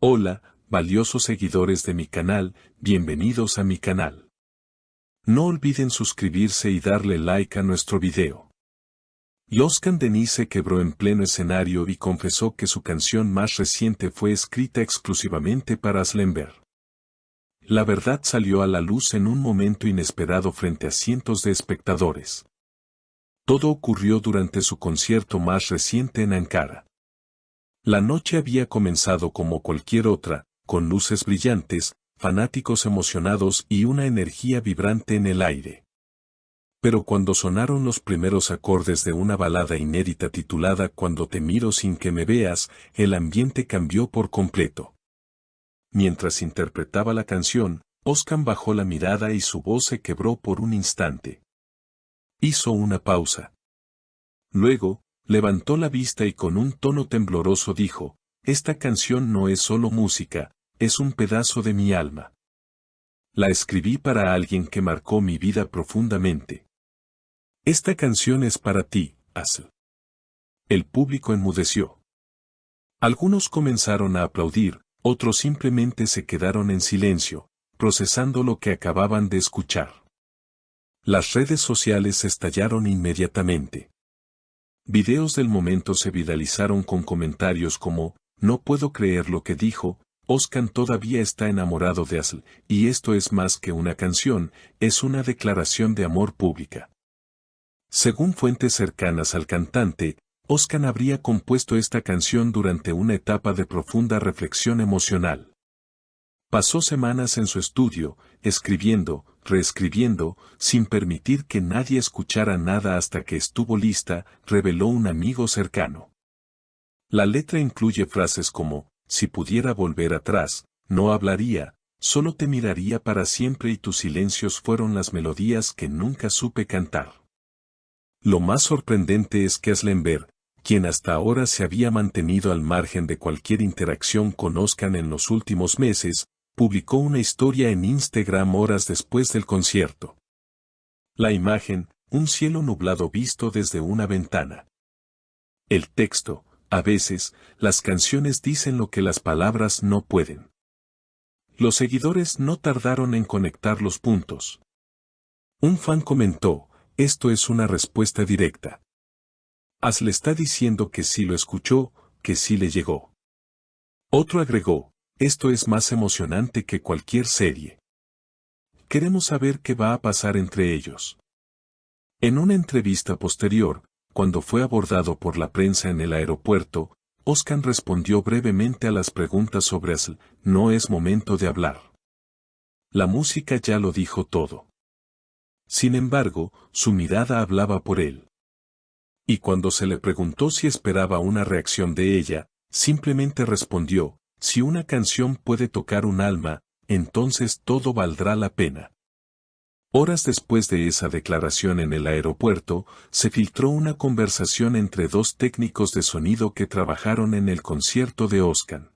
Hola, valiosos seguidores de mi canal, bienvenidos a mi canal. No olviden suscribirse y darle like a nuestro video. Oscar Denis se quebró en pleno escenario y confesó que su canción más reciente fue escrita exclusivamente para Aslemberg. La verdad salió a la luz en un momento inesperado frente a cientos de espectadores. Todo ocurrió durante su concierto más reciente en Ankara. La noche había comenzado como cualquier otra, con luces brillantes, fanáticos emocionados y una energía vibrante en el aire. Pero cuando sonaron los primeros acordes de una balada inédita titulada Cuando te miro sin que me veas, el ambiente cambió por completo. Mientras interpretaba la canción, Oscar bajó la mirada y su voz se quebró por un instante. Hizo una pausa. Luego, levantó la vista y con un tono tembloroso dijo, «Esta canción no es solo música, es un pedazo de mi alma. La escribí para alguien que marcó mi vida profundamente. Esta canción es para ti, Asl». El público enmudeció. Algunos comenzaron a aplaudir, otros simplemente se quedaron en silencio, procesando lo que acababan de escuchar. Las redes sociales estallaron inmediatamente. Videos del momento se viralizaron con comentarios como, «No puedo creer lo que dijo, Oscar todavía está enamorado de Asl, y esto es más que una canción, es una declaración de amor pública». Según fuentes cercanas al cantante, Oscar habría compuesto esta canción durante una etapa de profunda reflexión emocional. Pasó semanas en su estudio, escribiendo, reescribiendo, sin permitir que nadie escuchara nada hasta que estuvo lista, reveló un amigo cercano. La letra incluye frases como, «Si pudiera volver atrás, no hablaría, solo te miraría para siempre y tus silencios fueron las melodías que nunca supe cantar». Lo más sorprendente es que Aslemberg, quien hasta ahora se había mantenido al margen de cualquier interacción con Oscar en los últimos meses, publicó una historia en Instagram horas después del concierto. La imagen, un cielo nublado visto desde una ventana. El texto, a veces, las canciones dicen lo que las palabras no pueden. Los seguidores no tardaron en conectar los puntos. Un fan comentó, «Esto es una respuesta directa. Asl está diciendo que sí lo escuchó, que sí le llegó». Otro agregó, «Esto es más emocionante que cualquier serie. Queremos saber qué va a pasar entre ellos». En una entrevista posterior, cuando fue abordado por la prensa en el aeropuerto, Oscar respondió brevemente a las preguntas sobre Asl, «No es momento de hablar. La música ya lo dijo todo». Sin embargo, su mirada hablaba por él. Y cuando se le preguntó si esperaba una reacción de ella, simplemente respondió, «Si una canción puede tocar un alma, entonces todo valdrá la pena». Horas después de esa declaración en el aeropuerto, se filtró una conversación entre dos técnicos de sonido que trabajaron en el concierto de Oscar.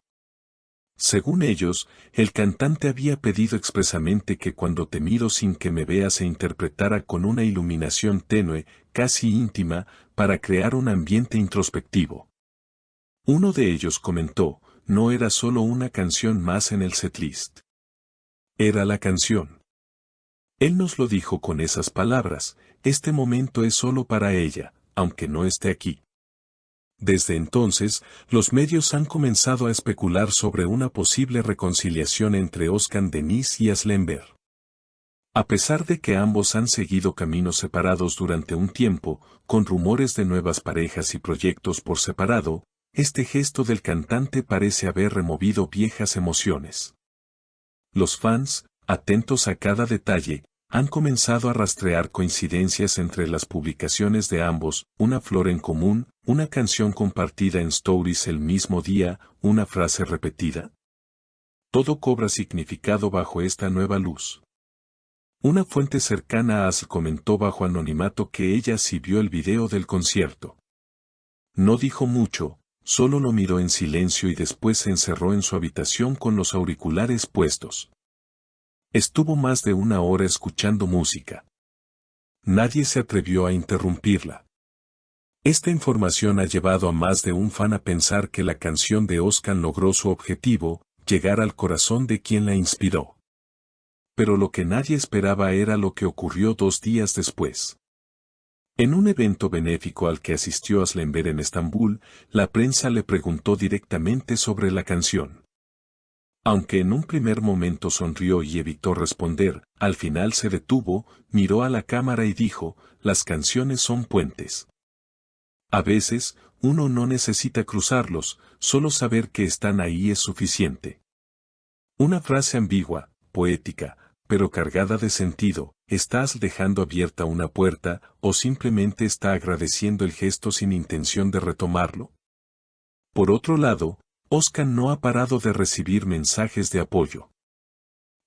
Según ellos, el cantante había pedido expresamente que Cuando te miro sin que me veas se interpretara con una iluminación tenue, casi íntima, para crear un ambiente introspectivo. Uno de ellos comentó, «No era solo una canción más en el setlist. Era la canción. Él nos lo dijo con esas palabras, este momento es solo para ella, aunque no esté aquí». Desde entonces, los medios han comenzado a especular sobre una posible reconciliación entre Oscar Denis y Aslemberg. A pesar de que ambos han seguido caminos separados durante un tiempo, con rumores de nuevas parejas y proyectos por separado, este gesto del cantante parece haber removido viejas emociones. Los fans, atentos a cada detalle, han comenzado a rastrear coincidencias entre las publicaciones de ambos, una flor en común, una canción compartida en stories el mismo día, una frase repetida. Todo cobra significado bajo esta nueva luz. Una fuente cercana a Asl comentó bajo anonimato que ella sí vio el video del concierto. No dijo mucho, solo lo miró en silencio y después se encerró en su habitación con los auriculares puestos. Estuvo más de una hora escuchando música. Nadie se atrevió a interrumpirla. Esta información ha llevado a más de un fan a pensar que la canción de Oscar logró su objetivo, llegar al corazón de quien la inspiró. Pero lo que nadie esperaba era lo que ocurrió 2 días después. En un evento benéfico al que asistió Aslenber en Estambul, la prensa le preguntó directamente sobre la canción. Aunque en un primer momento sonrió y evitó responder, al final se detuvo, miró a la cámara y dijo, las canciones son puentes. A veces, uno no necesita cruzarlos, solo saber que están ahí es suficiente. Una frase ambigua, poética, pero cargada de sentido, ¿estás dejando abierta una puerta o simplemente está agradeciendo el gesto sin intención de retomarlo? Por otro lado, Özkan no ha parado de recibir mensajes de apoyo.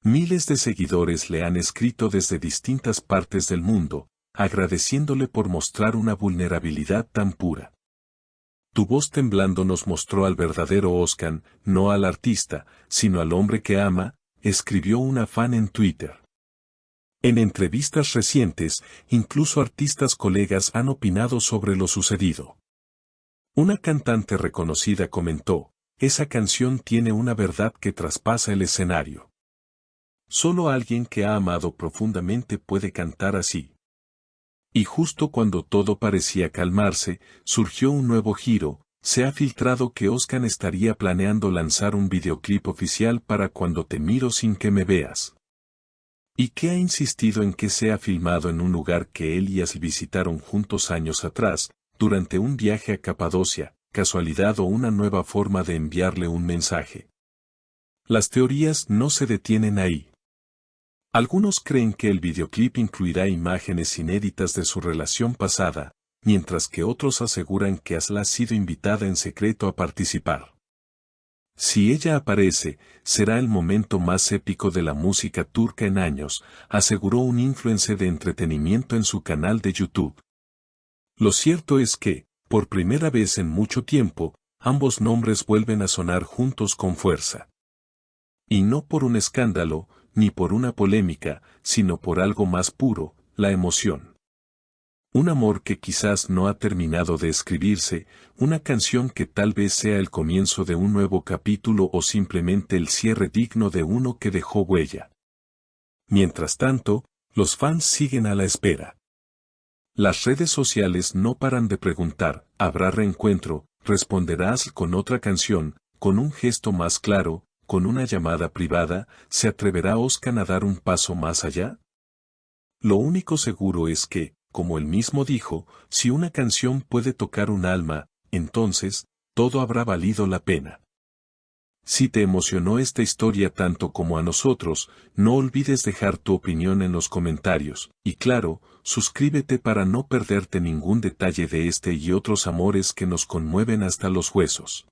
Miles de seguidores le han escrito desde distintas partes del mundo, agradeciéndole por mostrar una vulnerabilidad tan pura. Tu voz temblando nos mostró al verdadero Özkan, no al artista, sino al hombre que ama, escribió una fan en Twitter. En entrevistas recientes, incluso artistas colegas han opinado sobre lo sucedido. Una cantante reconocida comentó, esa canción tiene una verdad que traspasa el escenario. Solo alguien que ha amado profundamente puede cantar así. Y justo cuando todo parecía calmarse, surgió un nuevo giro. Se ha filtrado que Özkan estaría planeando lanzar un videoclip oficial para Cuando te miro sin que me veas. Y que ha insistido en que sea filmado en un lugar que él y Asl visitaron juntos años atrás, durante un viaje a Capadocia, casualidad o una nueva forma de enviarle un mensaje. Las teorías no se detienen ahí. Algunos creen que el videoclip incluirá imágenes inéditas de su relación pasada, mientras que otros aseguran que Asl ha sido invitada en secreto a participar. Si ella aparece, será el momento más épico de la música turca en años, aseguró un influencer de entretenimiento en su canal de YouTube. Lo cierto es que, por primera vez en mucho tiempo, ambos nombres vuelven a sonar juntos con fuerza. Y no por un escándalo, ni por una polémica, sino por algo más puro, la emoción. Un amor que quizás no ha terminado de escribirse, una canción que tal vez sea el comienzo de un nuevo capítulo o simplemente el cierre digno de uno que dejó huella. Mientras tanto, los fans siguen a la espera. Las redes sociales no paran de preguntar, ¿habrá reencuentro? ¿Responderá Asl con otra canción, con un gesto más claro, con una llamada privada? ¿Se atreverá Özkan a dar un paso más allá? Lo único seguro es que, como él mismo dijo, si una canción puede tocar un alma, entonces, todo habrá valido la pena. Si te emocionó esta historia tanto como a nosotros, no olvides dejar tu opinión en los comentarios, y claro, suscríbete para no perderte ningún detalle de este y otros amores que nos conmueven hasta los huesos.